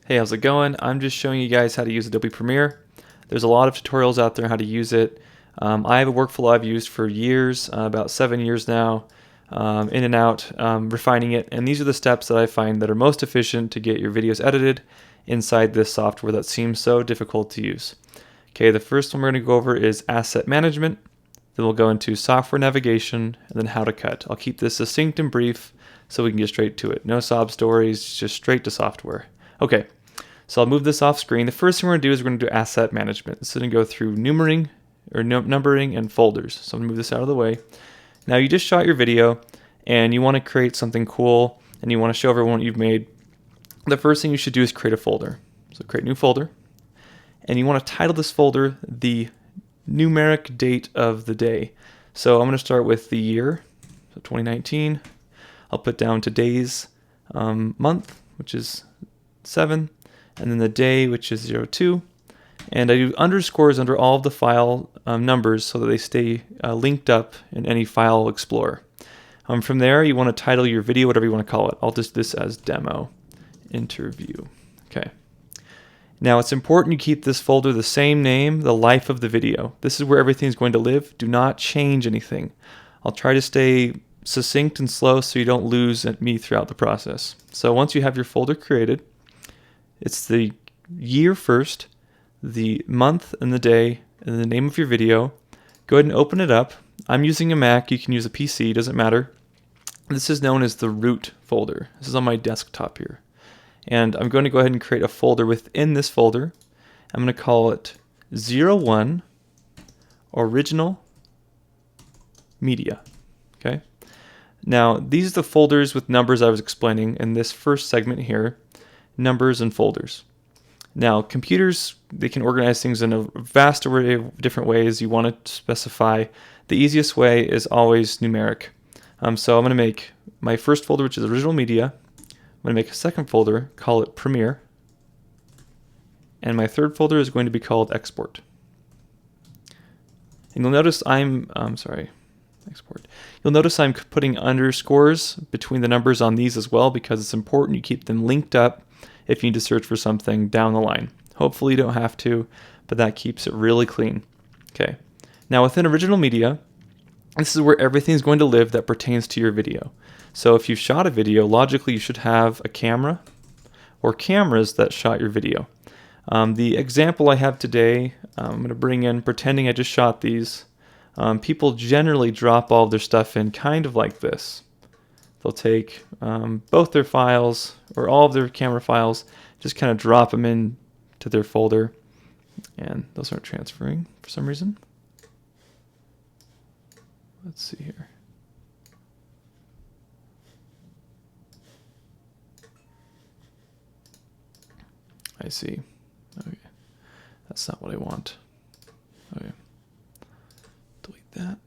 Hey, how's it going? I'm just showing you guys how to use Adobe Premiere. There's a lot of tutorials out there how to use it. I have a workflow I've used for years, about 7 years now, in and out, refining it. And these are the steps that I find that are most efficient to get your videos edited inside this software that seems so difficult to use. Okay, the first one we're going to go over is asset management. Then we'll go into software navigation and then how to cut. I'll keep this succinct and brief so we can get straight to it. No sob stories, just straight to software. Okay. So I'll move this off screen. The first thing we're going to do is we're going to do asset management. This is going to go through numbering and folders. So I'm going to move this out of the way. Now you just shot your video and you want to create something cool and you want to show everyone what you've made. The first thing you should do is create a folder. So create a new folder and you want to title this folder the numeric date of the day. So I'm going to start with the year, so 2019. I'll put down today's month, which is 7. And then the day, which is 02, and I do underscores under all of the file numbers so that they stay linked up in any file explorer. From there, you want to title your video, whatever you want to call it. I'll just do this as demo interview. Okay. Now it's important you keep this folder the same name, the life of the video. This is where everything's going to live. Do not change anything. I'll try to stay succinct and slow so you don't lose me throughout the process. So once you have your folder created, it's the year first, the month and the day, and the name of your video. Go ahead and open it up. I'm using a Mac. You can use a PC. Doesn't matter. This is known as the root folder. This is on my desktop here. And I'm going to go ahead and create a folder within this folder. I'm going to call it 01 Original Media. Okay. Now, these are the folders with numbers I was explaining in this first segment here. Numbers and folders. Now, computers, they can organize things in a vast array of different ways. You want to specify. The easiest way is always numeric. So I'm going to make my first folder, which is original media. I'm going to make a second folder, call it Premiere. And my third folder is going to be called Export. And you'll notice export. You'll notice I'm putting underscores between the numbers on these as well because it's important you keep them linked up if you need to search for something down the line. Hopefully you don't have to, but that keeps it really clean. Okay. Now within original media, this is where everything's going to live that pertains to your video. So if you've shot a video, logically you should have a camera or cameras that shot your video. The example I have today, I'm going to bring in pretending I just shot these. People generally drop all of their stuff in kind of like this. They'll take both their files or all of their camera files, just kind of drop them in to their folder, and those aren't transferring for some reason. Let's see here. I see. Okay, that's not what I want. Okay, delete that.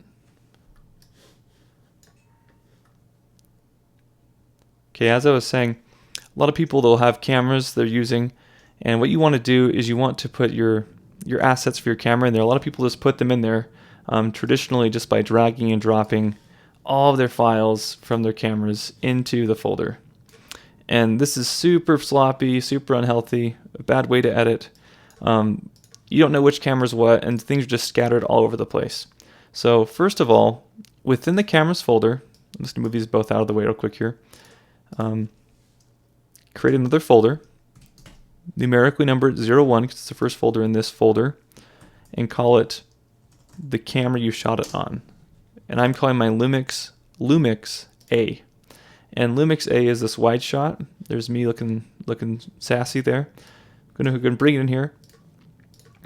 Okay, as I was saying, a lot of people, they'll have cameras they're using, and what you want to do is you want to put your assets for your camera in there. A lot of people just put them in there traditionally just by dragging and dropping all of their files from their cameras into the folder. And this is super sloppy, super unhealthy, a bad way to edit. You don't know which camera's what, and things are just scattered all over the place. So first of all, within the cameras folder, I'm just going to move these both out of the way real quick here. Create another folder, numerically numbered 01 because it's the first folder in this folder, and call it the camera you shot it on. And I'm calling my Lumix A. And Lumix A is this wide shot. There's me looking sassy there. I'm going to bring it in here.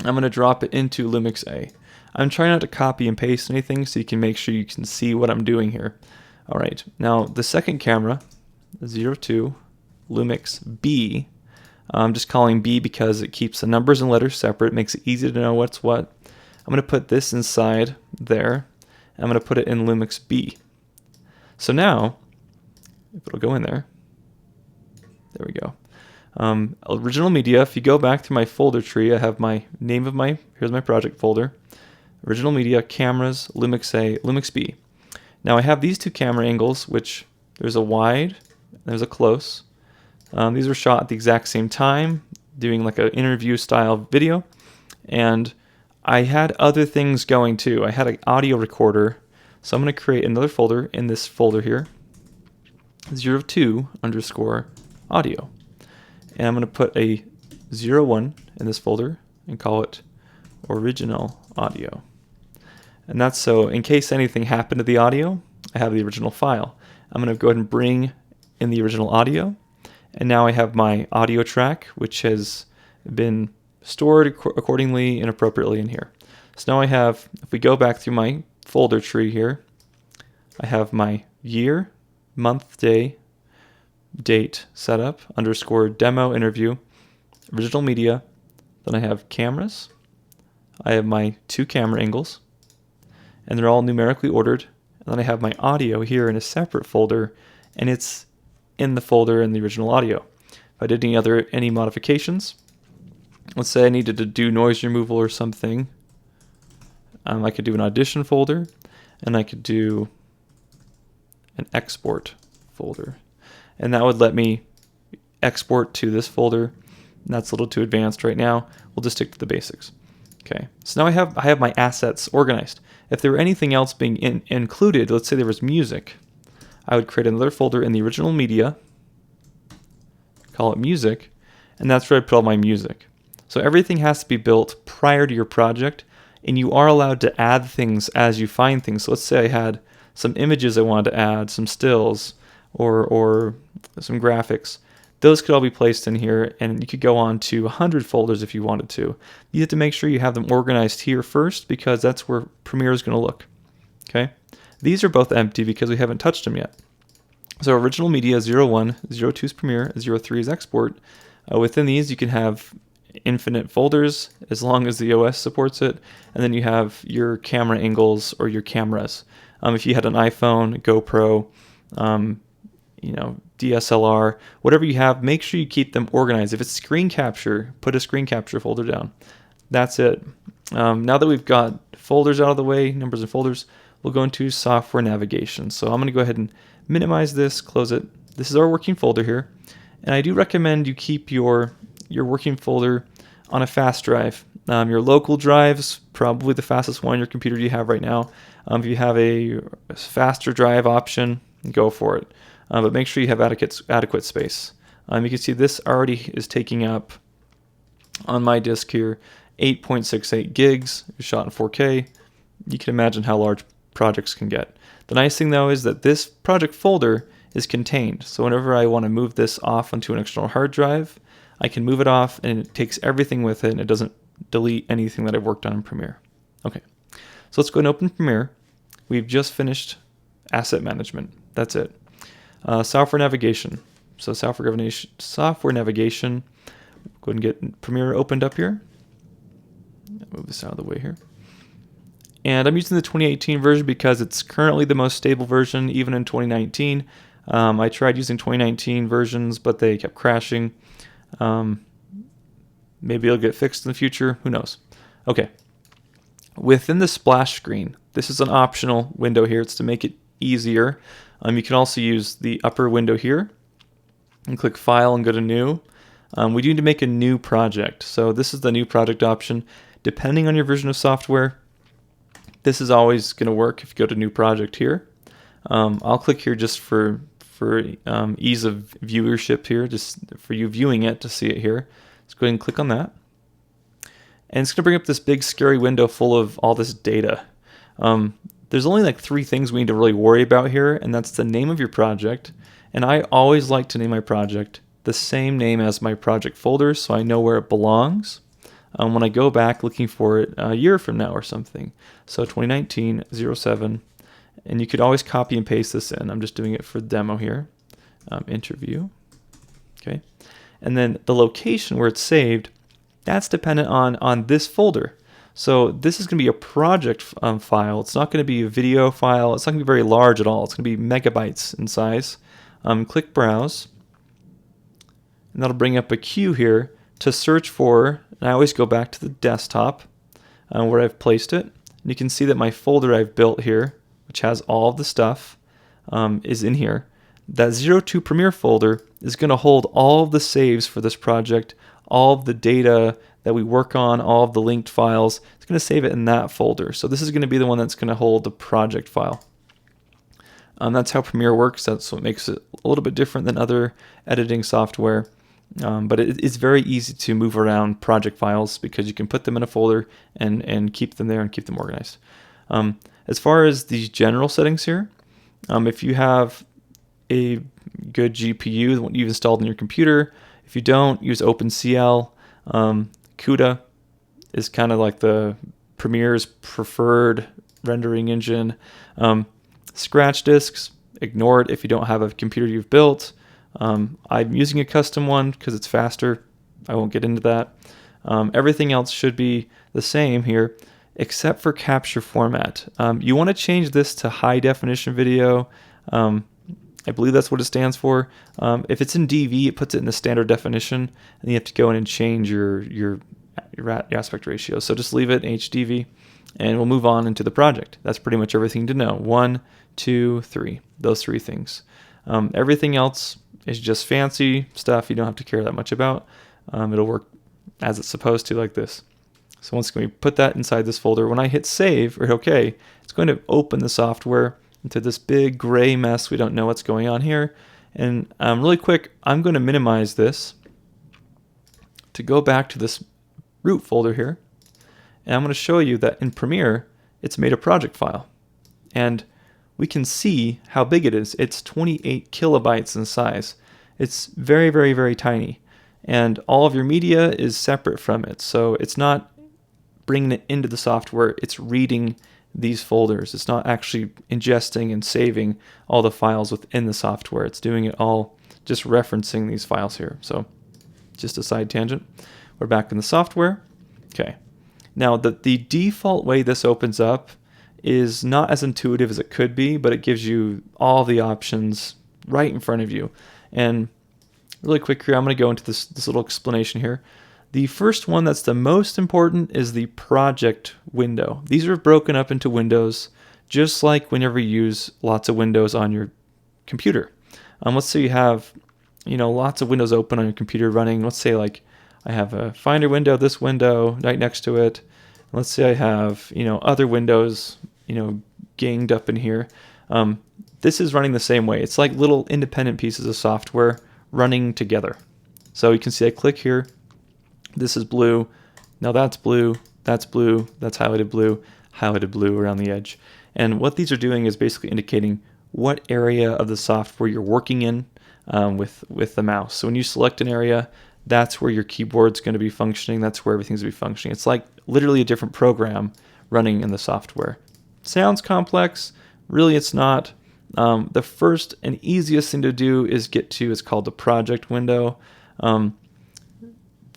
I'm going to drop it into Lumix A. I'm trying not to copy and paste anything so you can make sure you can see what I'm doing here. All right, now the second camera, 02 Lumix B. I'm just calling B because it keeps the numbers and letters separate, makes it easy to know what's what. I'm going to put this inside there. I'm going to put it in Lumix B. So now, if it'll go in there, there we go. Original media, if you go back through my folder tree, I have my name of here's my project folder. Original media, cameras, Lumix A, Lumix B. Now I have these two camera angles, which there's a wide, there's a close. These were shot at the exact same time, doing like an interview style video. And I had other things going too. I had an audio recorder. So I'm going to create another folder in this folder here, 02 underscore audio. And I'm going to put a 01 in this folder and call it original audio. And that's so in case anything happened to the audio, I have the original file. I'm going to go ahead and bring in the original audio. And now I have my audio track, which has been stored accordingly and appropriately in here. So now I have, if we go back through my folder tree here, I have my year, month, day, date setup, underscore demo interview, original media. Then I have cameras. I have my 2 camera angles, and they're all numerically ordered. And then I have my audio here in a separate folder, and it's in the folder in the original audio. If I did any modifications, let's say I needed to do noise removal or something, I could do an audition folder, and I could do an export folder. And that would let me export to this folder. That's a little too advanced right now. We'll just stick to the basics. Okay, so now I have my assets organized. If there were anything else being included, let's say there was music, I would create another folder in the original media, call it music, and that's where I put all my music. So everything has to be built prior to your project, and you are allowed to add things as you find things. So let's say I had some images I wanted to add, some stills, or some graphics. Those could all be placed in here, and you could go on to 100 folders if you wanted to. You have to make sure you have them organized here first, because that's where Premiere is going to look. Okay, these are both empty because we haven't touched them yet. So original media 01, 02 is Premiere, 03 is export. Within these you can have infinite folders as long as the OS supports it, and then you have your camera angles or your cameras. If you had an iPhone, GoPro, DSLR, whatever you have, make sure you keep them organized. If it's screen capture, put a screen capture folder down. That's it. Now that we've got folders out of the way, numbers and folders, we'll go into software navigation. So I'm going to go ahead and minimize this, close it. This is our working folder here. And I do recommend you keep your working folder on a fast drive. Your local drive's probably the fastest one on your computer you have right now. If you have a faster drive option, go for it. But make sure you have adequate space. You can see this already is taking up, on my disk here, 8.68 gigs, shot in 4K. You can imagine how large projects can get. The nice thing though is that this project folder is contained. So whenever I want to move this off onto an external hard drive, I can move it off and it takes everything with it, and it doesn't delete anything that I've worked on in Premiere. Okay, so let's go and open Premiere. We've just finished asset management. That's it. Software navigation. So software navigation. Go ahead and get Premiere opened up here. Move this out of the way here. And I'm using the 2018 version because it's currently the most stable version, even in 2019. I tried using 2019 versions, but they kept crashing. Maybe it'll get fixed in the future. Who knows? Okay. Within the splash screen, this is an optional window here. It's to make it easier. You can also use the upper window here and click File and go to New. We do need to make a new project. So this is the new project option. Depending on your version of software, this is always going to work if you go to New Project here. I'll click here just for ease of viewership here, just for you viewing it to see it here. Let's go ahead and click on that. And it's going to bring up this big scary window full of all this data. There's only like 3 things we need to really worry about here, and that's the name of your project. And I always like to name my project the same name as my project folder so I know where it belongs when I go back looking for it a year from now or something. So 2019-07, and you could always copy and paste this in. I'm just doing it for the demo here. Interview. Okay. And then the location where it's saved, that's dependent on this folder. So this is going to be a project file. It's not going to be a video file. It's not going to be very large at all. It's going to be megabytes in size. Click Browse, and that'll bring up a queue here to search for. And I always go back to the desktop where I've placed it. And you can see that my folder I've built here, which has all of the stuff, is in here. that 02 Premiere folder is going to hold all of the saves for this project, all of the data that we work on, all of the linked files. It's going to save it in that folder. So this is going to be the one that's going to hold the project file. That's how Premiere works. That's what makes it a little bit different than other editing software. But it's very easy to move around project files because you can put them in a folder and keep them there and keep them organized. As far as these general settings here, if you have a good GPU, the one you've installed in your computer, if you don't, use OpenCL. CUDA is kind of like the Premiere's preferred rendering engine. Scratch disks, ignore it if you don't have a computer you've built. I'm using a custom one because it's faster. I won't get into that. Everything else should be the same here, except for capture format. You want to change this to high definition video. I believe that's what it stands for. If it's in DV, it puts it in the standard definition, and you have to go in and change your aspect ratio. So just leave it in HDV, and we'll move on into the project. That's pretty much everything to know. 1, 2, 3. Those 3 things. Everything else is just fancy stuff you don't have to care that much about. It'll work as it's supposed to, like this. So once we put that inside this folder, when I hit save or hit OK, it's going to open the software into this big gray mess. We don't know what's going on here. And really quick, I'm going to minimize this to go back to this root folder here. And I'm going to show you that in Premiere, it's made a project file. And we can see how big it is. It's 28 kilobytes in size. It's very, very, very tiny. And all of your media is separate from it. So it's not bringing it into the software. It's reading these folders. It's not actually ingesting and saving all the files within the software. It's doing it all just referencing these files here. So just a side tangent. We're back in the software. Okay. Now the default way this opens up is not as intuitive as it could be, but it gives you all the options right in front of you. And really quick here, I'm going to go into this little explanation here. The first one that's the most important is the project window. These are broken up into windows, just like whenever you use lots of windows on your computer. Let's say you have, lots of windows open on your computer running. Let's say like I have a Finder window, this window right next to it. Let's say I have, other windows, ganged up in here. This is running the same way. It's like little independent pieces of software running together. So you can see I click here. This is blue. Now that's blue. That's blue. That's highlighted blue around the edge. And what these are doing is basically indicating what area of the software you're working in with the mouse. So when you select an area, that's where your keyboard's going to be functioning. That's where everything's going to be functioning. It's like literally a different program running in the software. Sounds complex. Really, it's not. The first and easiest thing to do is get to, it's called the project window.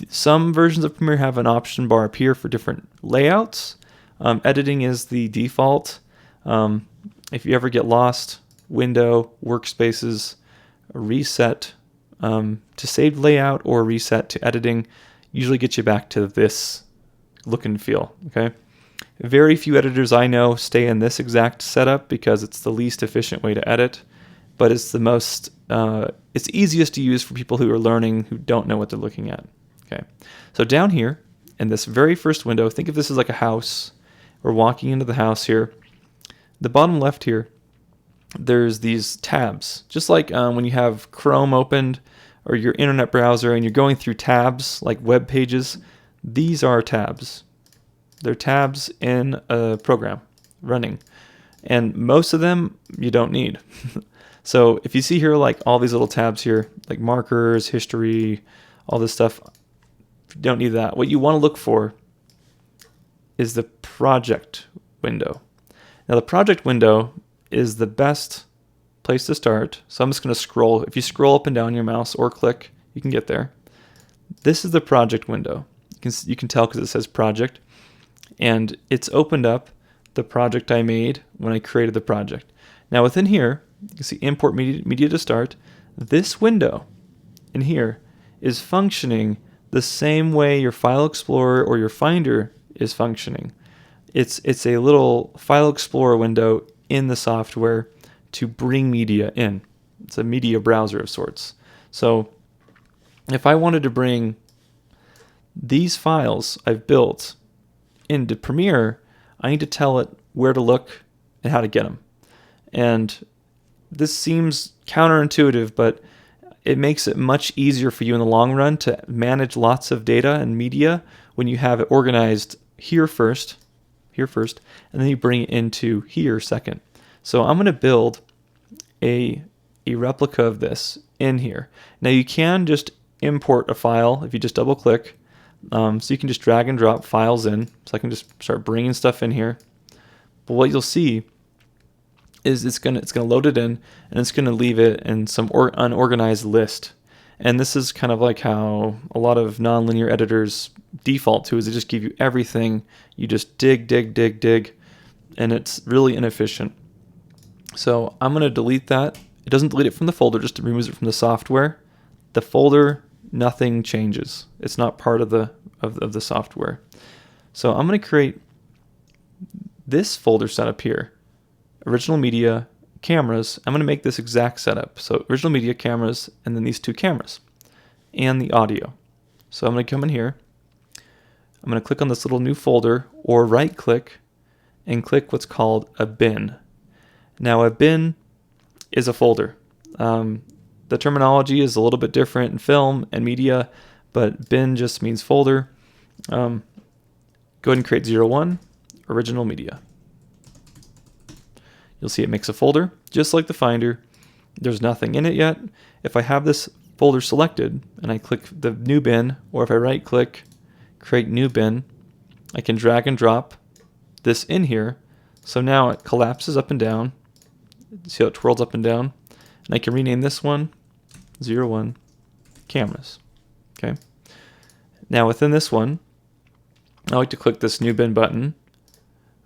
Some versions of Premiere have an option bar up here for different layouts. Editing is the default. If you ever get lost, window, workspaces, reset to saved layout or reset to editing usually get you back to this look and feel. Okay. Very few editors I know stay in this exact setup because it's the least efficient way to edit, but it's the most, it's easiest to use for people who are learning, who don't know what they're looking at. Okay, so down here in this very first window, think of this as like a house. We're walking into the house here. The bottom left here, there's these tabs, just like when you have Chrome opened or your internet browser and you're going through tabs like web pages. These are tabs. They're tabs in a program running, and most of them you don't need. So if you see here like all these little tabs here, like markers, history, all this stuff, you don't need that. What you want to look for is the project window. Now the project window is the best place to start. So I'm just going to scroll. If you scroll up and down your mouse or click, you can get there. This is the project window. You can tell because it says project. And it's opened up the project I made when I created the project. Now within here, you can see import media to start. This window in here is functioning the same way your File Explorer or your Finder is functioning. It's a little File Explorer window in the software to bring media in. it's a media browser of sorts. So if I wanted to bring these files I've built into Premiere, I need to tell it where to look and how to get them. And this seems counterintuitive, but it makes it much easier for you in the long run to manage lots of data and media when you have it organized here first, and then you bring it into here second. So I'm going to build a replica of this in here. Now you can just import a file if you just double click. So you can just drag and drop files in. So I can just start bringing stuff in here. But what you'll see is it's gonna load it in, and it's gonna leave it in some unorganized list. And this is kind of like how a lot of nonlinear editors default to, is they just give you everything. You just dig, and it's really inefficient. So I'm gonna delete that. It doesn't delete it from the folder, just removes it from the software. The folder, nothing changes. It's not part of the software. So I'm gonna create this folder setup here. Original media, cameras. I'm going to make this exact setup. So original media, cameras, and then these two cameras, and the audio. So I'm going to come in here. I'm going to click on this little new folder, or right click and click what's called a bin. Now a bin is a folder. The terminology is a little bit different in film and media, but bin just means folder. Go ahead and create 01, original media. You'll see it makes a folder, just like the Finder. There's nothing in it yet. If I have this folder selected and I click the new bin, or if I right click, create new bin, I can drag and drop this in here. So now it collapses up and down. See how it twirls up and down? And I can rename this one 01 cameras. Okay. Now within this one, I like to click this new bin button.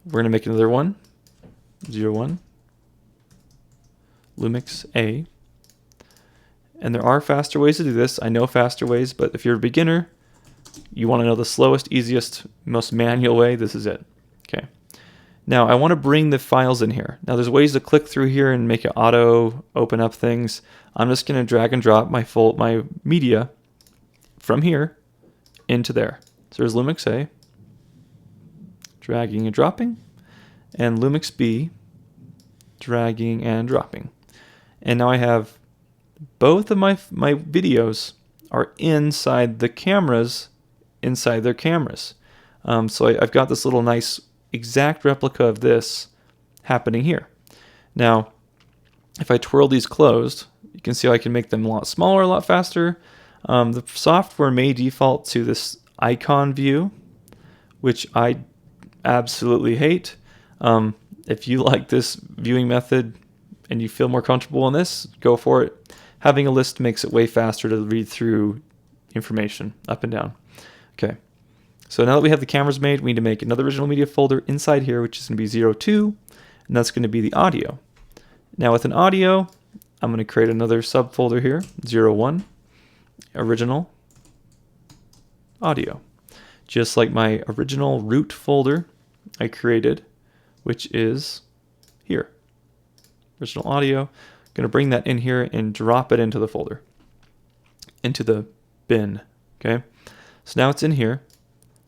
We're going to make another one. 01 Lumix A. And there are faster ways to do this. I know faster ways, but if you're a beginner, you want to know the slowest, easiest, most manual way, this is it. Okay. Now I want to bring the files in here. Now there's ways to click through here and make it auto open up things. I'm just going to drag and drop my media from here into there. So there's Lumix A, dragging and dropping, and Lumix B, dragging and dropping. And now I have both of my videos are inside the cameras, inside their cameras. So I've got this little nice exact replica of this happening here. Now, if I twirl these closed, you can see how I can make them a lot smaller, a lot faster. The software may default to this icon view, which I absolutely hate. If you like this viewing method and you feel more comfortable in this, go for it. Having a list makes it way faster to read through information up and down. Okay, so now that we have the cameras made, we need to make another original media folder inside here, which is going to be 02, and that's going to be the audio. Now with an audio, I'm going to create another subfolder here, 01, original audio. Just like my original root folder I created, which is here. Original audio. Going to bring that in here and drop it into the folder, into the bin. Okay. So now it's in here.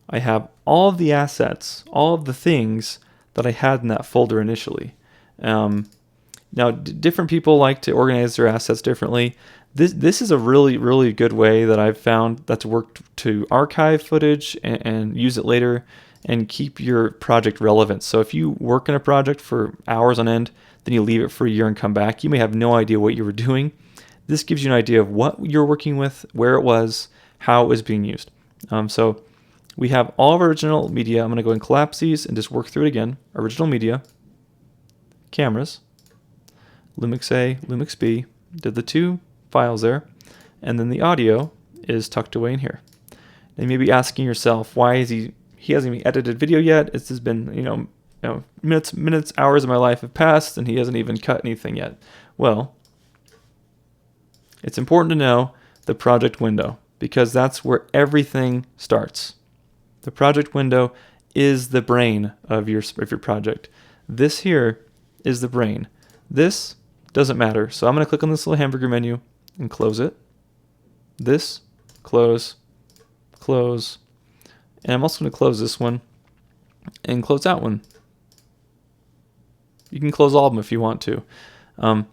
I have all of the assets, all of the things that I had in that folder initially. Now, different people like to organize their assets differently. This is a really good way that I've found that's worked to archive footage and use it later and keep your project relevant. So if you work in a project for hours on end, then you leave it for a year and come back, you may have no idea what you were doing. This gives you an idea of what you're working with, where it was, how it was being used. So we have all of our original media. I'm going to go and collapse these and just work through it again. Original media, cameras, Lumix A, Lumix B, did the two files there, and then the audio is tucked away in here. And you may be asking yourself, why is he hasn't even edited video yet? This has been, minutes, hours of my life have passed, and he hasn't even cut anything yet. Well, it's important to know the project window, because that's where everything starts. The project window is the brain of your project. This here is the brain. This doesn't matter. So I'm going to click on this little hamburger menu and close it. This, close, close, and I'm also going to close this one and close that one. You can close all of them if you want to. All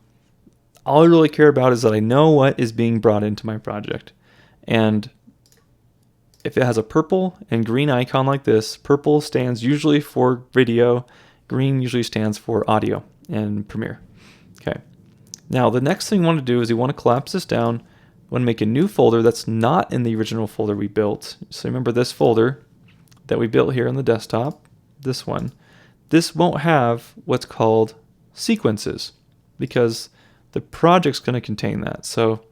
I really care about is that I know what is being brought into my project. And if it has a purple and green icon like this, purple stands usually for video, green usually stands for audio in Premiere. Okay. Now the next thing you want to do is you want to collapse this down. You want to make a new folder that's not in the original folder we built. So remember this folder that we built here on the desktop, this one. This won't have what's called sequences because the project's going to contain that. So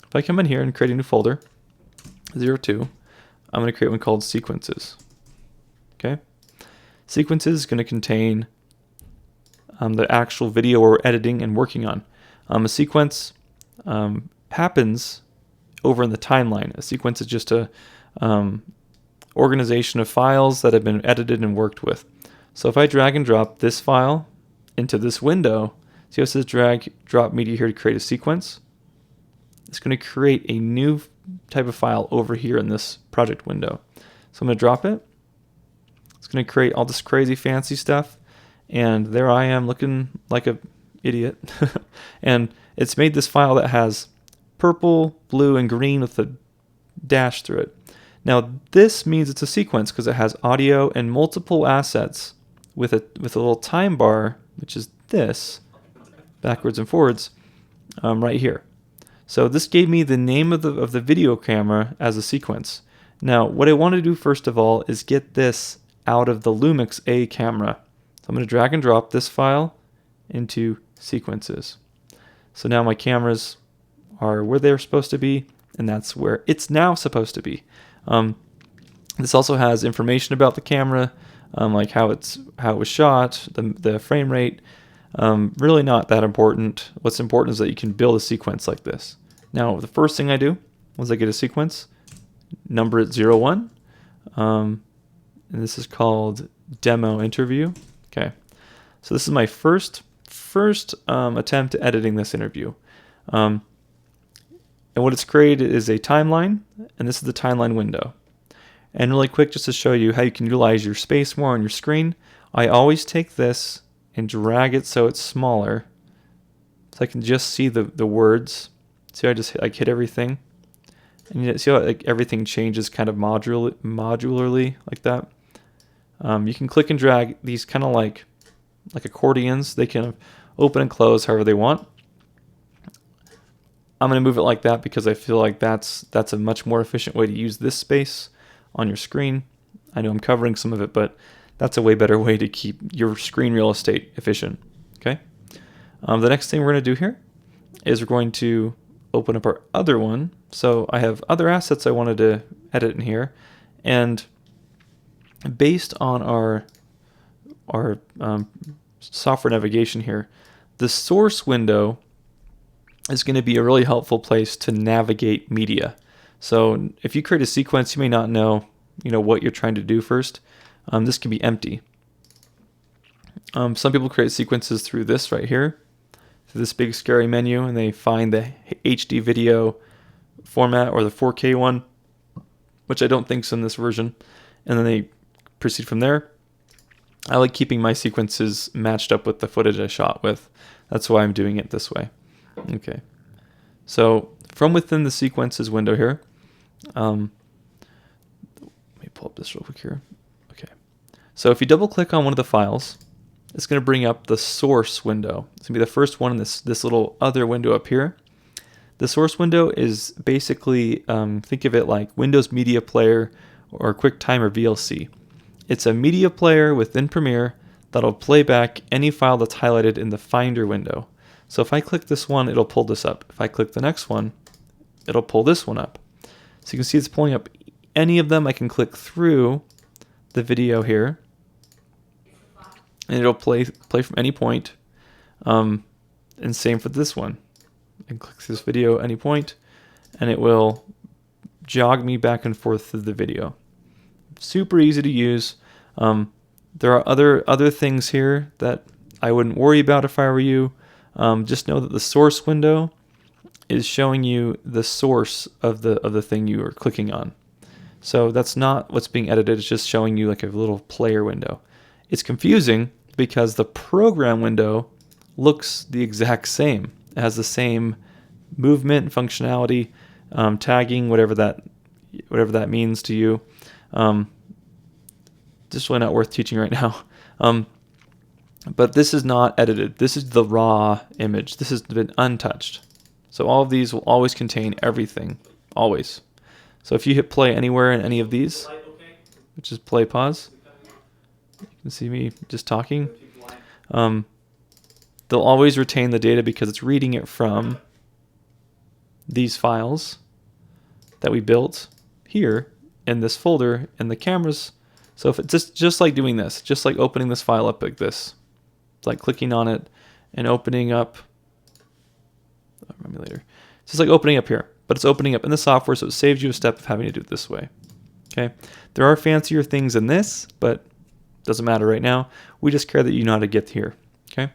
if I come in here and create a new folder, 02, I'm going to create one called sequences. Okay, sequences is going to contain the actual video we're editing and working on. A sequence happens over in the timeline. A sequence is just a organization of files that have been edited and worked with. So if I drag and drop this file into this window, see how it says drag drop media here to create a sequence? It's going to create a new type of file over here in this project window. So I'm going to drop it. It's going to create all this crazy fancy stuff. And there I am looking like an idiot. And it's made this file that has purple, blue, and green with a dash through it. Now this means it's a sequence because it has audio and multiple assets with a little time bar, which is this, backwards and forwards, right here. So this gave me the name of the video camera as a sequence. Now what I want to do first of all is get this out of the Lumix A camera. So I'm going to drag and drop this file into sequences. So now my cameras are where they're supposed to be, and that's where it's now supposed to be. This also has information about the camera, like how it was shot, the frame rate. Really not that important. What's important is that you can build a sequence like this. Now the first thing I do is I get a sequence, number it 01, and this is called demo interview. Okay, so this is my first attempt at editing this interview. And what it's created is a timeline, and this is the timeline window. And really quick, just to show you how you can utilize your space more on your screen, I always take this and drag it so it's smaller, so I can just see the words. See how I just hit everything? And you see how everything changes kind of modularly like that? You can click and drag these kind of like accordions. They can open and close however they want. I'm going to move it like that because I feel like that's a much more efficient way to use this space on your screen. I know I'm covering some of it, but that's a way better way to keep your screen real estate efficient. Okay. The next thing we're going to do here is we're going to open up our other one. So I have other assets I wanted to edit in here, and based on our software navigation here, the source window is going to be a really helpful place to navigate media. So if you create a sequence, you may not know what you're trying to do first. This can be empty. Some people create sequences through this right here, through this big scary menu, and they find the HD video format or the 4K one, which I don't think's in this version, and then they proceed from there. I like keeping my sequences matched up with the footage I shot with. That's why I'm doing it this way. Okay, so from within the sequences window here, let me pull up this real quick here. Okay, so if you double click on one of the files, it's going to bring up the source window. It's going to be the first one in this little other window up here. The source window is basically, think of it like Windows Media Player or QuickTime or VLC. It's a media player within Premiere that'll play back any file that's highlighted in the Finder window. So if I click this one, it'll pull this up. If I click the next one, it'll pull this one up. So you can see it's pulling up any of them. I can click through the video here, and it'll play from any point. And same for this one. I can click this video at any point, and it will jog me back and forth through the video. Super easy to use. There are other things here that I wouldn't worry about if I were you. just know that the source window is showing you the source of the thing you are clicking on. So that's not what's being edited, it's just showing you like a little player window. It's confusing because the program window looks the exact same. It has the same movement, functionality, tagging, whatever that means to you. Just really not worth teaching right now. But this is not edited. This is the raw image. This has been untouched. So all of these will always contain everything, always. So if you hit play anywhere in any of these, which is play pause, you can see me just talking. They'll always retain the data because it's reading it from these files that we built here in this folder in the cameras. So if it's just like doing this, just like opening this file up like this, it's like clicking on it and opening up. Later. It's just like opening up here, but it's opening up in the software, so it saves you a step of having to do it this way. Okay, there are fancier things in this, but doesn't matter right now. We just care that you know how to get here. Okay.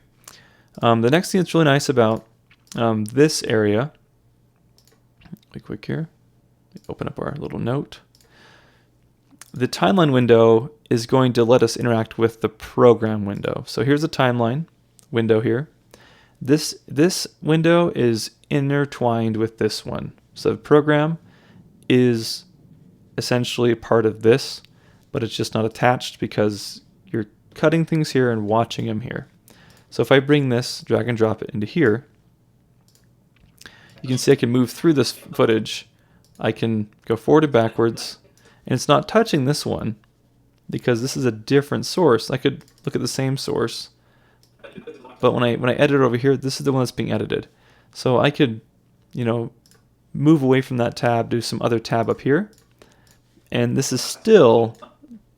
The next thing that's really nice about this area, really quick here, open up our little note. The timeline window is going to let us interact with the program window. So here's the timeline window here. This window is intertwined with this one. So the program is essentially part of this, but it's just not attached because you're cutting things here and watching them here. So if I bring this, drag and drop it into here, you can see I can move through this footage. I can go forward and backwards, and it's not touching this one because this is a different source. I could look at the same source, but when I edit over here, this is the one that's being edited. So I could, move away from that tab, do some other tab up here, and this is still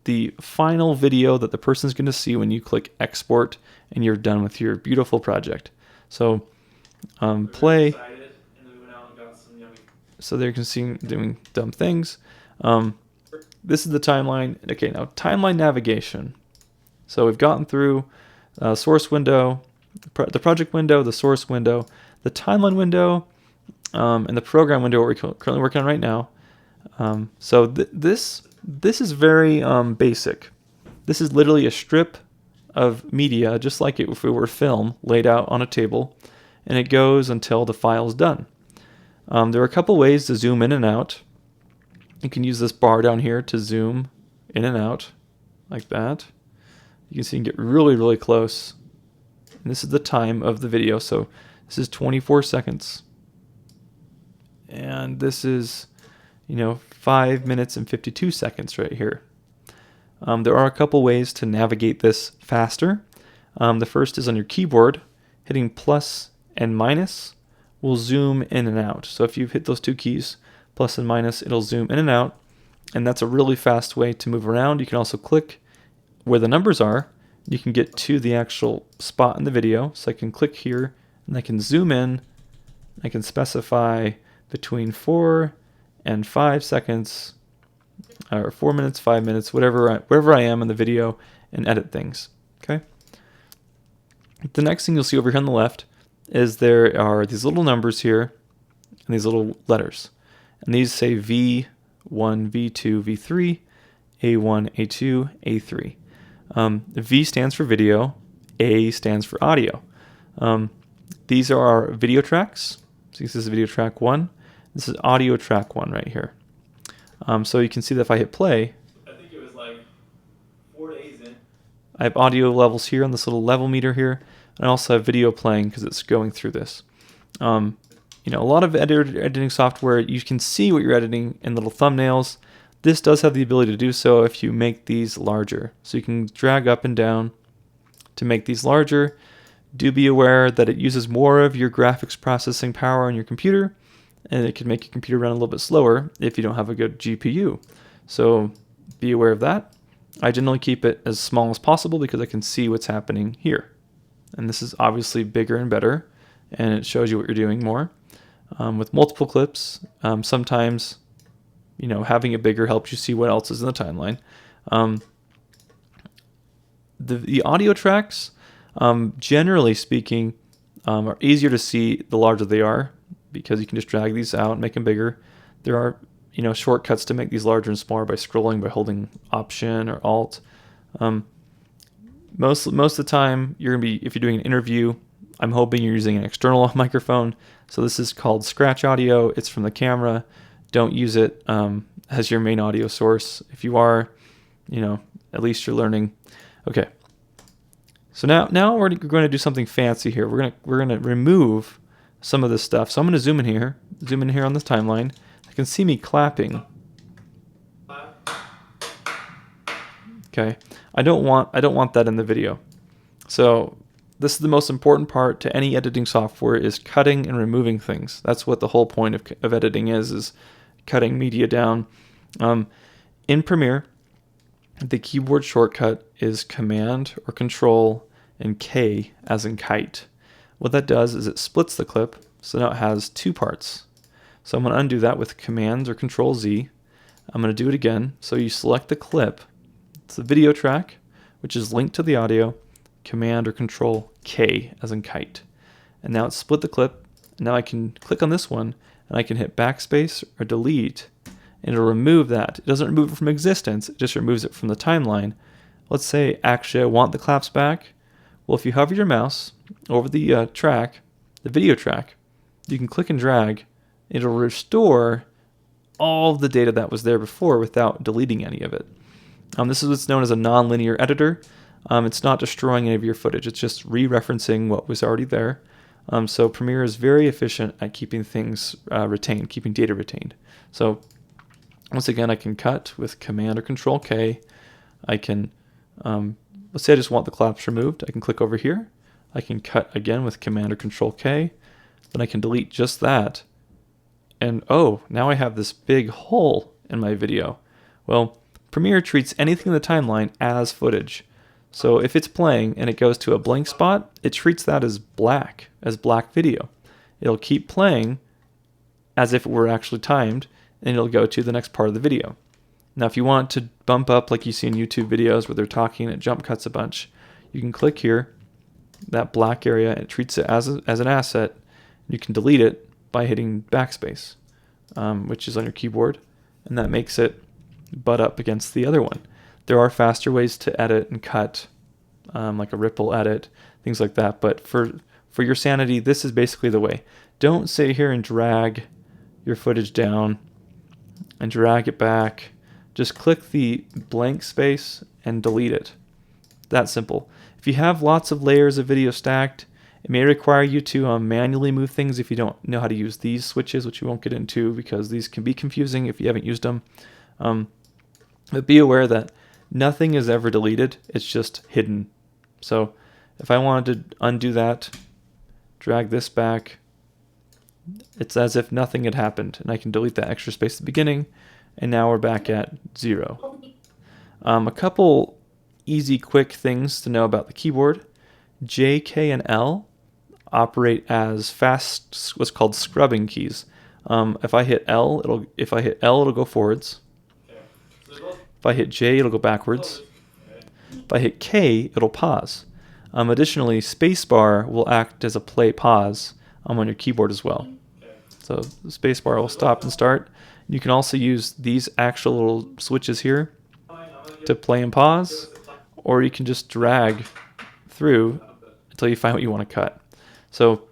the final video that the person's going to see when you click export and you're done with your beautiful project. So play. So there you can see doing dumb things. This is the timeline. Okay, now timeline navigation. So we've gotten through source window, the project window, the source window, the timeline window, and the program window, what we're currently working on right now. So this is very basic. This is literally a strip of media, just like if it were film, laid out on a table, and it goes until the file's done. There are a couple ways to zoom in and out. You can use this bar down here to zoom in and out, like that. You can see you can get really, really close. And this is the time of the video, so this is 24 seconds. And this is, 5 minutes and 52 seconds right here. There are a couple ways to navigate this faster. The first is on your keyboard, hitting plus and minus will zoom in and out. So if you hit those two keys, plus and minus, it'll zoom in and out, and that's a really fast way to move around. You can also click where the numbers are. You can get to the actual spot in the video. So I can click here, and I can zoom in. I can specify between 4 and 5 seconds, or 4 minutes, 5 minutes, wherever I am in the video, and edit things. Okay. The next thing you'll see over here on the left is there are these little numbers here and these little letters. And these say V1, V2, V3, A1, A2, A3. V stands for video, A stands for audio. These are our video tracks. So this is video track 1. This is audio track 1 right here. So you can see that if I hit play, I think it was like 4 days in. I have audio levels here on this little level meter here. And I also have video playing because it's going through this. A lot of editing software, you can see what you're editing in little thumbnails. This does have the ability to do so if you make these larger. So you can drag up and down to make these larger. Do be aware that it uses more of your graphics processing power on your computer, and it can make your computer run a little bit slower if you don't have a good GPU. So be aware of that. I generally keep it as small as possible because I can see what's happening here. And this is obviously bigger and better, and it shows you what you're doing more. With multiple clips, sometimes having it bigger helps you see what else is in the timeline. The audio tracks, generally speaking, are easier to see the larger they are, because you can just drag these out and make them bigger. There are shortcuts to make these larger and smaller by scrolling, by holding Option or Alt. Most of the time, you're gonna be, if you're doing an interview, I'm hoping you're using an external microphone. So this is called scratch audio. It's from the camera. Don't use it as your main audio source. If you are, at least you're learning. Okay. So now we're going to do something fancy here. We're gonna remove some of this stuff. So I'm gonna zoom in here on this timeline. You can see me clapping. Okay. I don't want that in the video. So this is the most important part to any editing software, is cutting and removing things. That's what the whole point of editing is cutting media down. In Premiere, the keyboard shortcut is Command or Control and K as in kite. What that does is it splits the clip, so now it has two parts. So I'm going to undo that with Command or Control Z. I'm going to do it again. So you select the clip. It's the video track, which is linked to the audio, Command or Control K as in kite. And now it's split the clip. Now I can click on this one and I can hit backspace or delete, and it'll remove that. It doesn't remove it from existence, it just removes it from the timeline. Let's say actually I want the claps back. Well, if you hover your mouse over the track, the video track, you can click and drag. It'll restore all of the data that was there before without deleting any of it. This is what's known as a non-linear editor. It's not destroying any of your footage. It's just re-referencing what was already there. So Premiere is very efficient at keeping things retained, keeping data retained. So once again, I can cut with Command or Control K. I can, let's say I just want the claps removed. I can click over here. I can cut again with Command or Control K. Then I can delete just that. And oh, now I have this big hole in my video. Well, Premiere treats anything in the timeline as footage. So if it's playing and it goes to a blank spot, it treats that as black video. It'll keep playing as if it were actually timed, and it'll go to the next part of the video. Now if you want to bump up like you see in YouTube videos where they're talking and it jump cuts a bunch, you can click here, that black area, and it treats it as an asset. You can delete it by hitting backspace, which is on your keyboard, and that makes it butt up against the other one. There are faster ways to edit and cut, like a ripple edit, things like that, but for your sanity, this is basically the way. Don't sit here and drag your footage down and drag it back. Just click the blank space and delete it. That simple. If you have lots of layers of video stacked, it may require you to manually move things if you don't know how to use these switches, which we won't get into because these can be confusing if you haven't used them. But be aware that nothing is ever deleted, it's just hidden. So if I wanted to undo that, drag this back, it's as if nothing had happened, and I can delete that extra space at the beginning, and now we're back at 0. A couple easy, quick things to know about the keyboard. J, K, and L operate as what's called scrubbing keys. If I hit L, it'll go forwards. If I hit J, it'll go backwards. If I hit K, it'll pause. Additionally, spacebar will act as a play pause on your keyboard as well. So the spacebar will stop and start. You can also use these actual little switches here to play and pause, or you can just drag through until you find what you want to cut. So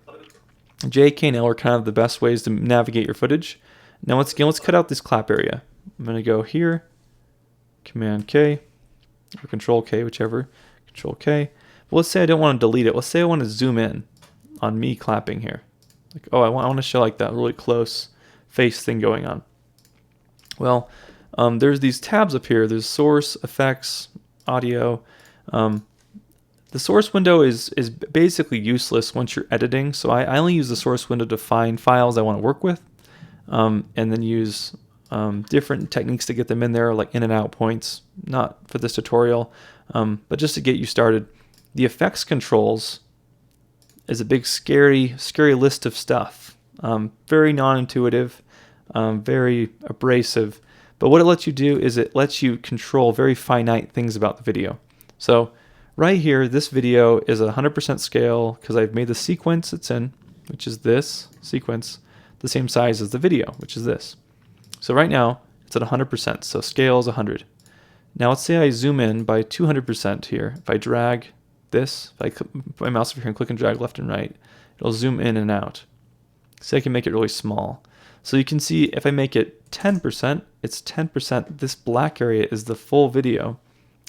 J, K, and L are kind of the best ways to navigate your footage. Now once again, let's cut out this clap area. I'm going to go here, Command K, or Control K, whichever, Control K. But let's say I don't want to delete it. Let's say I want to zoom in on me clapping here. Like, oh, I want to show like that really close face thing going on. Well, there's these tabs up here. There's source, effects, audio. The source window is basically useless once you're editing. So I only use the source window to find files I want to work with, and then use different techniques to get them in there, like in and out points. Not for this tutorial, but just to get you started. The effects controls is a big scary list of stuff. Very non-intuitive, very abrasive. But what it lets you do is it lets you control very finite things about the video. So right here, this video is at 100% scale because I've made the sequence it's in, which is this sequence, the same size as the video, which is this. So right now it's at 100%, so scale is 100. Now let's say I zoom in by 200% here. If I drag this, if I put my mouse over here and click and drag left and right, it'll zoom in and out. So I can make it really small. So you can see if I make it 10%, it's 10%. This black area is the full video,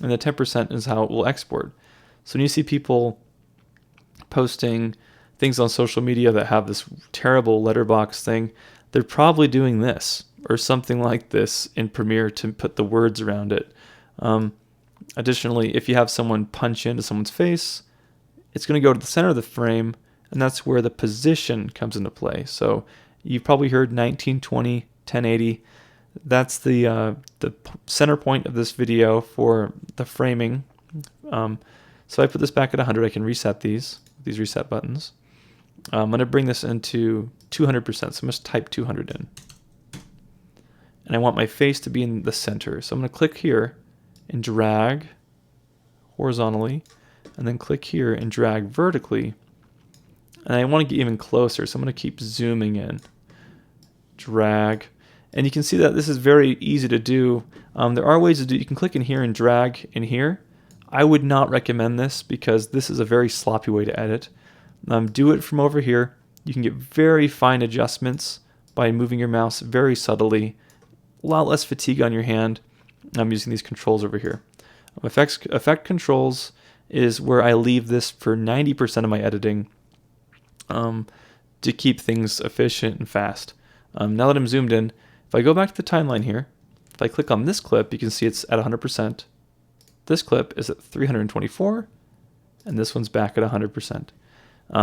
and the 10% is how it will export. So when you see people posting things on social media that have this terrible letterbox thing, they're probably doing this or something like this in Premiere to put the words around it. Additionally, if you have someone punch into someone's face, it's going to go to the center of the frame, and that's where the position comes into play. So you've probably heard 1920, 1080. That's the center point of this video for the framing. So I put this back at 100. I can reset these reset buttons. I'm going to bring this into 200%. So I'm going to type 200 in. And I want my face to be in the center. So I'm going to click here and drag horizontally, and then click here and drag vertically. And I want to get even closer, so I'm going to keep zooming in. Drag. And you can see that this is very easy to do. There are ways to do. You can click in here and drag in here. I would not recommend this because this is a very sloppy way to edit. Do it from over here. You can get very fine adjustments by moving your mouse very subtly. A lot less fatigue on your hand. I'm using these controls over here. Effect controls is where I leave this for 90% of my editing to keep things efficient and fast. Now that I'm zoomed in, if I go back to the timeline here, if I click on this clip, you can see it's at 100%. This clip is at 324, and this one's back at 100%.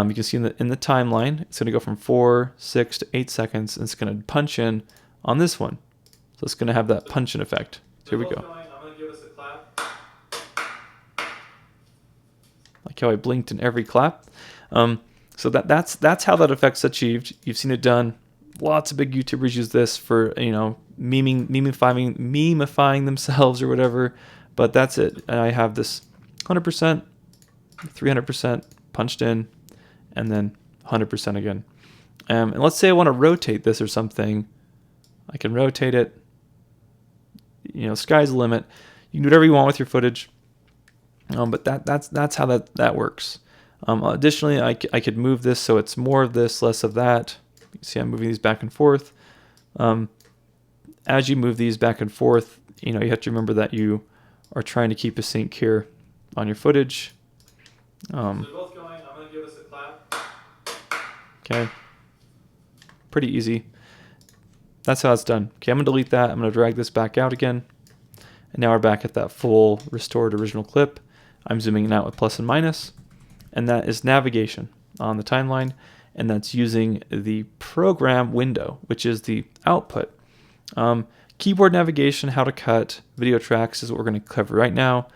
You can see in the timeline, it's going to go from 4, 6 to 8 seconds, and it's going to punch in on this one. So it's going to have that punch in effect. So here we go. I'm going to give us a clap. Like how I blinked in every clap. So that's how that effect's achieved. You've seen it done. Lots of big YouTubers use this for, memifying themselves or whatever. But that's it. And I have this 100%, 300% punched in, and then 100% again. And let's say I want to rotate this or something. I can rotate it. Sky's the limit. You can do whatever you want with your footage. But that's how that works. Additionally, I could move this so it's more of this, less of that. You can see I'm moving these back and forth. As you move these back and forth, you have to remember that you are trying to keep a sync here on your footage. So they're both going. I'm going to give us a clap. Okay. Pretty easy. That's how it's done. Okay, I'm going to delete that. I'm going to drag this back out again. And now we're back at that full restored original clip. I'm zooming in out with plus and minus. And that is navigation on the timeline. And that's using the program window, which is the output. Keyboard navigation, how to cut video tracks is what we're going to cover right now.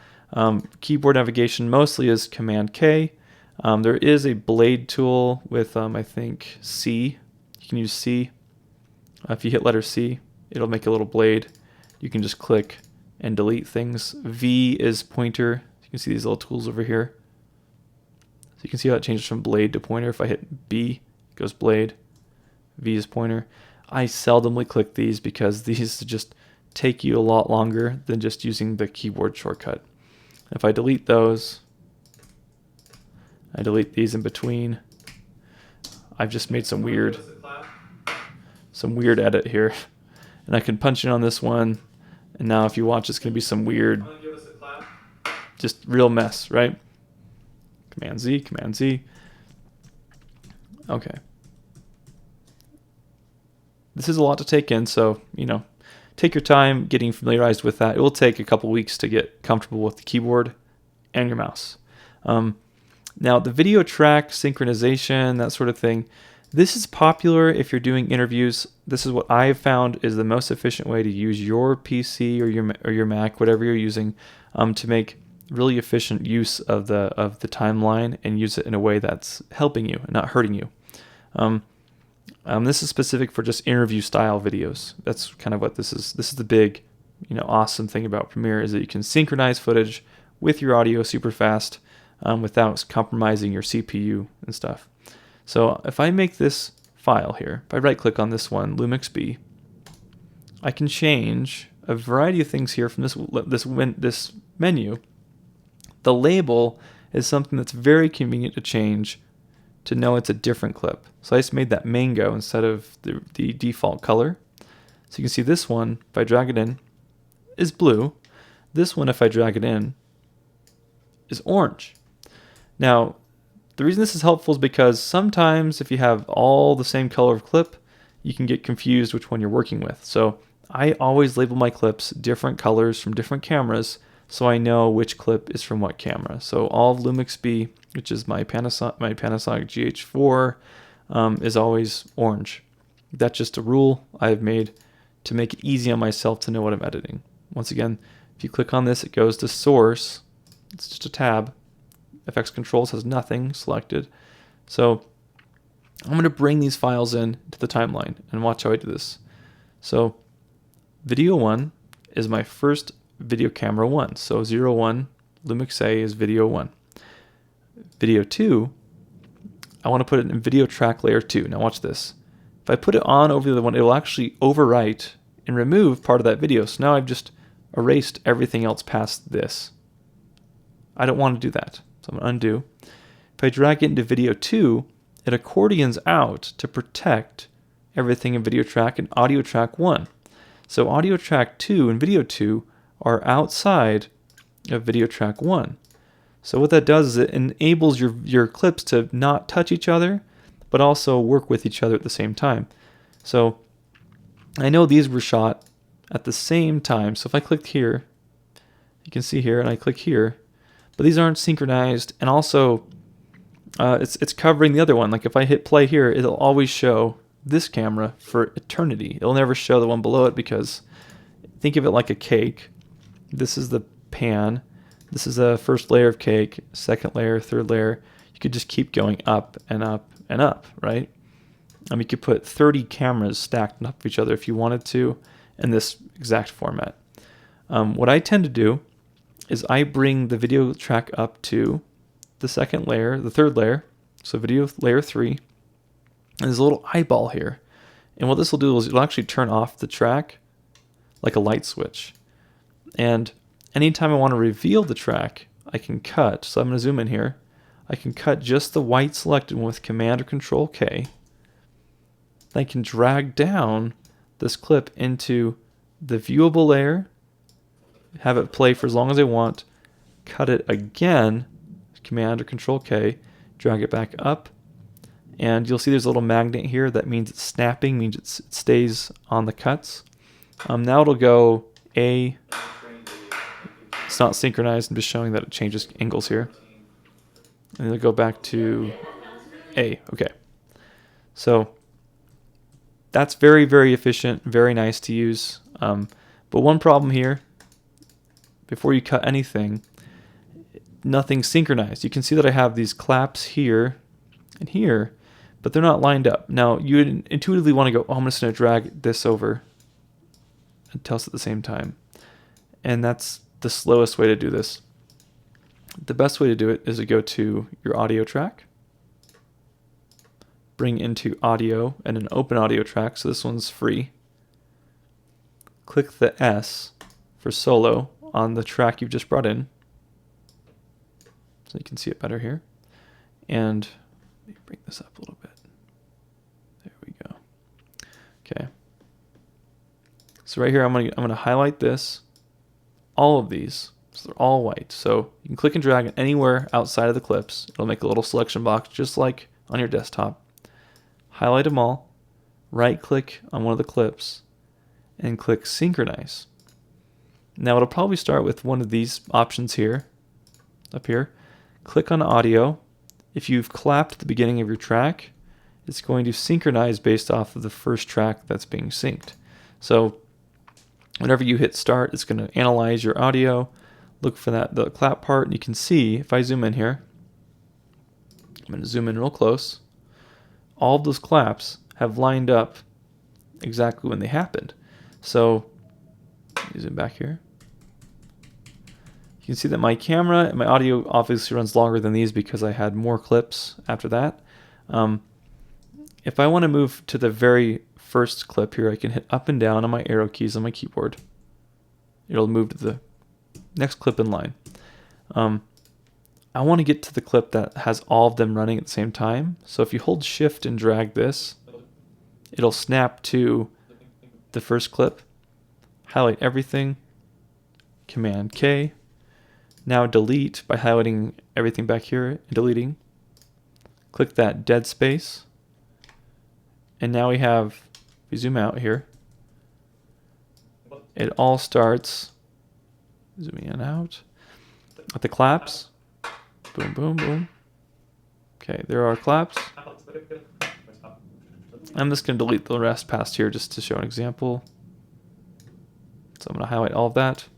Keyboard navigation mostly is Command K. There is a blade tool with, I think, C. You can use C. If you hit letter C, it'll make a little blade. You can just click and delete things. V is pointer. You can see these little tools over here. So you can see how it changes from blade to pointer. If I hit B, it goes blade. V is pointer. I seldomly click these because these just take you a lot longer than just using the keyboard shortcut. If I delete those, I delete these in between. I've just made some weird edit here. And I can punch in on this one. And now if you watch, it's going to be some weird, just real mess, right? Command Z, Command Z. Okay. This is a lot to take in, so, take your time getting familiarized with that. It will take a couple weeks to get comfortable with the keyboard and your mouse. Now, the video track, synchronization, that sort of thing, this is popular if you're doing interviews. This is what I've found is the most efficient way to use your PC or your Mac, whatever you're using, to make really efficient use of the timeline and use it in a way that's helping you and not hurting you. This is specific for just interview style videos. That's kind of what this is. This is the big, awesome thing about Premiere is that you can synchronize footage with your audio super fast without compromising your CPU and stuff. So if I make this file here, if I right click on this one, Lumix B, I can change a variety of things here from this menu. The label is something that's very convenient to change to know it's a different clip. So I just made that mango instead of the default color. So you can see this one, if I drag it in, is blue. This one, if I drag it in, is orange. Now, the reason this is helpful is because sometimes if you have all the same color of clip, you can get confused which one you're working with. So I always label my clips different colors from different cameras so I know which clip is from what camera. So all of Lumix B, which is my Panasonic GH4, is always orange. That's just a rule I've made to make it easy on myself to know what I'm editing. Once again, if you click on this, it goes to source. It's just a tab. FX Controls has nothing selected. So I'm going to bring these files in to the timeline and watch how I do this. So video 1 is my first video camera 1. So 01 Lumix A is video 1. Video 2, I want to put it in video track layer 2. Now watch this. If I put it on over the other one, it will actually overwrite and remove part of that video. So now I've just erased everything else past this. I don't want to do that. So I'm going to undo. If I drag it into video 2, it accordions out to protect everything in video track and audio track 1. So audio track 2 and video 2 are outside of video track 1. So what that does is it enables your clips to not touch each other, but also work with each other at the same time. So I know these were shot at the same time. So if I click here, you can see here, and I click here, but these aren't synchronized, and also it's covering the other one. Like if I hit play here, it'll always show this camera for eternity. It'll never show the one below it, because think of it like a cake. This is the pan. This is the first layer of cake, second layer, third layer. You could just keep going up and up and up, right? You could put 30 cameras stacked on top of each other if you wanted to in this exact format. What I tend to do is I bring the video track up to the second layer, the third layer, so video layer 3, and there's a little eyeball here. And what this will do is it'll actually turn off the track like a light switch. And anytime I want to reveal the track, I can cut. So I'm going to zoom in here. I can cut just the white selected one with Command or Control K. Then I can drag down this clip into the viewable layer, have it play for as long as I want, cut it again, Command or Control K, drag it back up, and you'll see there's a little magnet here. That means it's snapping, means it stays on the cuts. Now it'll go A. It's not synchronized. I'm just showing that it changes angles here. And it'll go back to A. Okay. So that's very, very efficient, very nice to use. But one problem here, before you cut anything, nothing's synchronized. You can see that I have these claps here and here, but they're not lined up. Now, you would intuitively want to go, oh, I'm just going to drag this over and tell us at the same time. And that's the slowest way to do this. The best way to do it is to go to your audio track, bring into audio and an open audio track. So this one's free. Click the S for solo on the track you've just brought in. So you can see it better here. And let me bring this up a little bit. There we go. Okay. So right here, I'm gonna highlight this, all of these. So they're all white. So you can click and drag it anywhere outside of the clips. It'll make a little selection box just like on your desktop. Highlight them all, right click on one of the clips, and click synchronize. Now it'll probably start with one of these options here, up here. Click on audio. If you've clapped at the beginning of your track, it's going to synchronize based off of the first track that's being synced. So whenever you hit start, it's going to analyze your audio, look for the clap part, and you can see, if I zoom in here, I'm going to zoom in real close, all of those claps have lined up exactly when they happened. So, zoom back here. You can see that my camera and my audio obviously runs longer than these because I had more clips after that. If I want to move to the very first clip here, I can hit up and down on my arrow keys on my keyboard. It'll move to the next clip in line. I want to get to the clip that has all of them running at the same time. So if you hold shift and drag this, it'll snap to the first clip, highlight everything, Command K. Now delete by highlighting everything back here and deleting. Click that dead space. And now we have, if we zoom out here, it all starts, zooming in and out, with the claps. Boom, boom, boom. Okay, there are claps. I'm just going to delete the rest past here just to show an example. So I'm going to highlight all of that.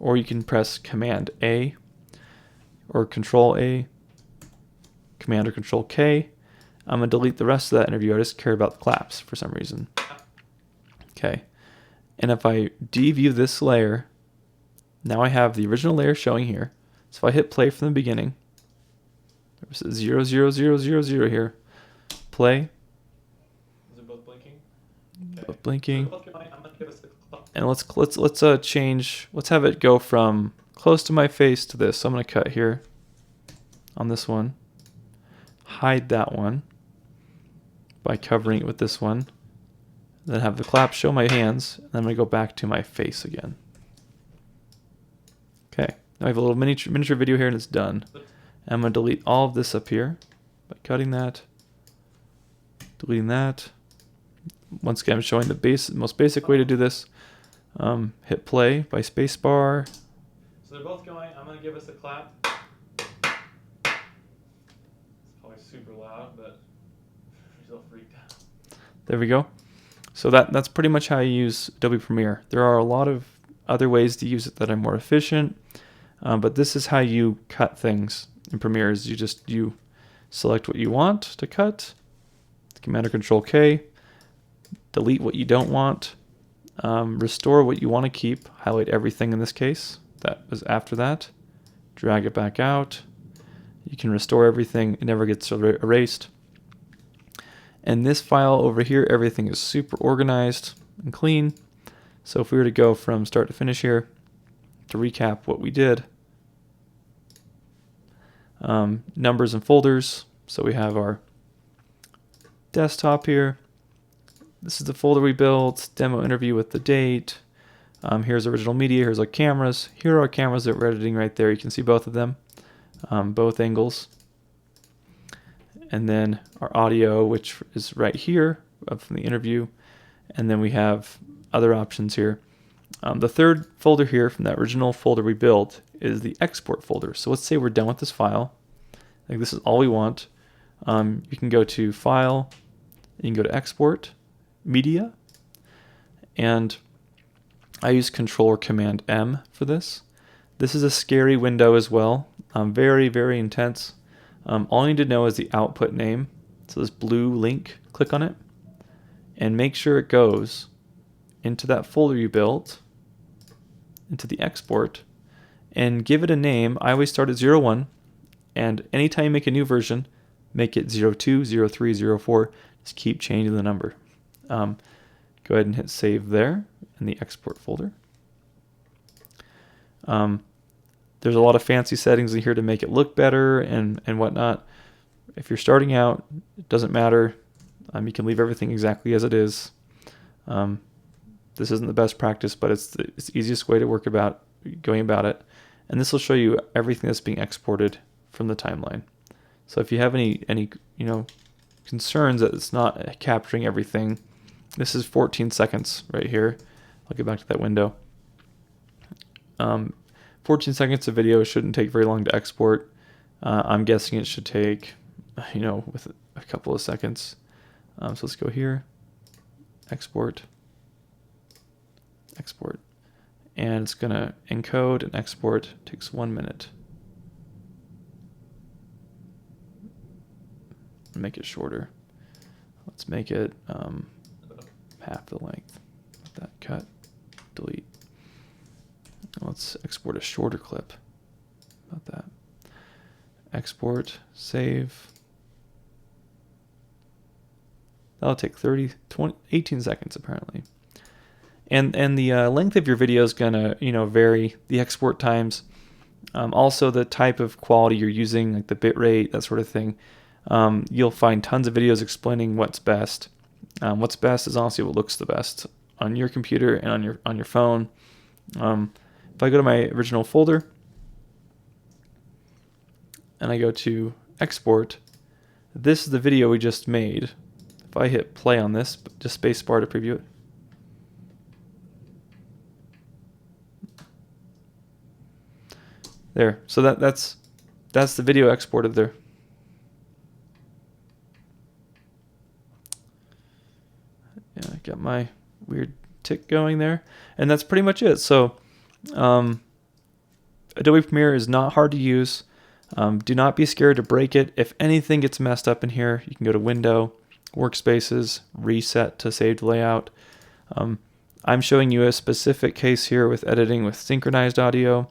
Or you can press Command A or Control A, Command or Control K. I'm going to delete the rest of that interview. I just care about the claps for some reason. Okay. And if I deview this layer, now I have the original layer showing here. So if I hit play from the beginning, there's 0, 0, 0, 0, 0 here. Play. Is it both blinking? Both blinking. So I'm gonna give us the clock. And let's change. Let's have it go from close to my face to this. So I'm going to cut here on this one. Hide that one by covering it with this one. Then have the clap show my hands. And then I'm going to go back to my face again. Okay. Now I have a little miniature video here and it's done. And I'm going to delete all of this up here by cutting that, deleting that. Once again, I'm showing the most basic way to do this. Hit play by spacebar. So they're both going. I'm going to give us a clap. It's probably super loud, but I'm still freaked out. There we go. So that's pretty much how you use Adobe Premiere. There are a lot of other ways to use it that are more efficient, but this is how you cut things in Premiere. Is you select what you want to cut, Command or Control K, delete what you don't want, restore what you want to keep, highlight everything in this case. That was after that. Drag it back out. You can restore everything. It never gets erased. And this file over here, everything is super organized and clean. So if we were to go from start to finish here, to recap what we did, numbers and folders. So we have our desktop here. This is the folder we built, demo interview with the date. Here's original media, here's our cameras. Here are our cameras that we're editing right there. You can see both of them, both angles. And then our audio, which is right here from the interview. And then we have other options here. The third folder here from that original folder we built is the export folder. So let's say we're done with this file. Like this is all we want. You can go to File, you can go to Export, Media, and I use Control or Command M for this. This is a scary window as well. Very, very intense. All you need to know is the output name. So this blue link, click on it, and make sure it goes into that folder you built, into the export, and give it a name. I always start at 01, and anytime you make a new version, make it 02, 03, 04. Just keep changing the number. Go ahead and hit save there in the export folder. There's a lot of fancy settings in here to make it look better and whatnot. If you're starting out, it doesn't matter. You can leave everything exactly as it is. This isn't the best practice, but it's the easiest way to going about it. And this will show you everything that's being exported from the timeline. So if you have any concerns that it's not capturing everything, this is 14 seconds right here. I'll get back to that window. 14 seconds of video shouldn't take very long to export. I'm guessing it should take, with a couple of seconds. So let's go here, export, export. And it's going to encode and export. It takes 1 minute. Make it shorter. Let's make it half the length. Let that cut, delete. let's export a shorter clip. How about that? Export, save. That'll take 18 seconds apparently. And the length of your video is gonna vary. The export times, also the type of quality you're using, like the bit rate, that sort of thing. You'll find tons of videos explaining what's best. What's best is honestly what looks the best on your computer and on your phone. If I go to my original folder and I go to export, this is the video we just made. If I hit play on this, just spacebar to preview it. There, so that's the video exported there. Yeah, I got my weird tick going there, and that's pretty much it. So Adobe Premiere is not hard to use. Do not be scared to break it. If anything gets messed up in here, you can go to Window, Workspaces, Reset to saved layout. I'm showing you a specific case here with editing with synchronized audio.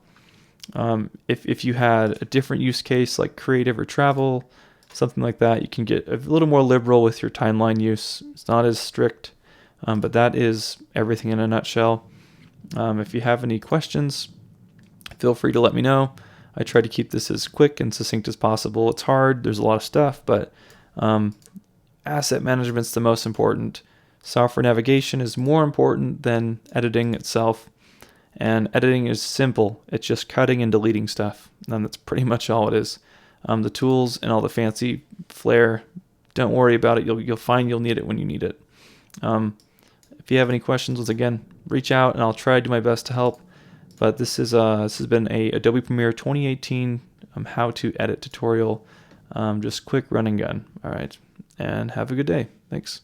If you had a different use case like creative or travel, something like that, you can get a little more liberal with your timeline use. It's not as strict, but that is everything in a nutshell. If you have any questions, feel free to let me know. I try to keep this as quick and succinct as possible. It's hard, there's a lot of stuff, but asset management's the most important. Software navigation is more important than editing itself. And editing is simple. It's just cutting and deleting stuff. And that's pretty much all it is. The tools and all the fancy flair, don't worry about it. You'll find you'll need it when you need it. If you have any questions, once again, reach out and I'll try to do my best to help. But this has been a Adobe Premiere 2018 how to edit tutorial. Just quick run and gun. All right. And have a good day. Thanks.